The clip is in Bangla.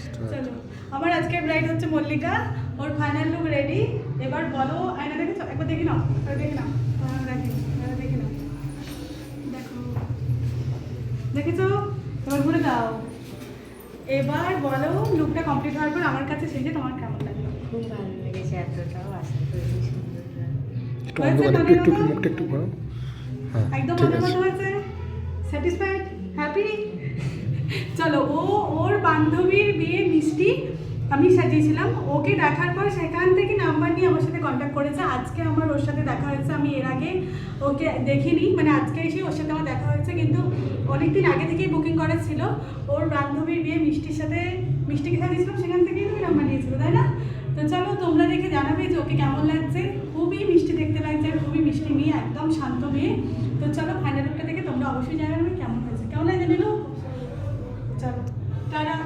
স্টার্ট। চলো, আমার আজকের ব্রাইড হচ্ছে মল্লিকা, ওর ফাইনাল লুক রেডি। এবার বলো, আয়না দেখেছো? একবার দেখে নাও, দেখে নাও, দেখে নাও, দেখো, দেখেছো? এবার ঘুরে দাও। এবার বলো লুকটা কমপ্লিট হওয়ার পর আমার কাছে সেজে তোমার কেমন লাগলো? খুব ভালো লেগেছে, এতটাও আশা করিনি সুন্দর একটু অন্ধকার, একটু মুখটা একটু ঘোরাও। হ্যাঁ, একদম ঠিক মনের আছে। মতো হয়েছে? স্যাটিসফাইড? হ্যাপি? চলো, ওর বান্ধবীর বিয়ে মিষ্টি আমি সাজিয়েছিলাম। ওকে দেখার পর সেখান থেকে নাম্বার নিয়ে আমার সাথে কন্ট্যাক্ট করেছে। আজকে আমার ওর সাথে দেখা হয়েছে, আমি এর আগে ওকে দেখিনি, মানে আজকে এসে ওর সাথে আমার দেখা হয়েছে, কিন্তু অনেকদিন আগে থেকেই বুকিং করা ছিল। ওর বান্ধবীর বিয়ে মিষ্টির সাথে, মিষ্টিকে সাজিয়েছিলাম, সেখান থেকেই তুমি নাম্বার নিয়েছিল, তাই না? তো চলো, তোমরা দেখে জানাবে যে ওকে কেমন লাগছে। খুবই মিষ্টি দেখতে লাগছে, খুবই মিষ্টি মেয়ে, একদম শান্ত মেয়ে। তো চলো, ফাইনাল লুকটা দেখে তোমরা অবশ্যই জানাবে কেমন হয়েছে। কেমন হয়েছে নিলো? চলো, টাটা।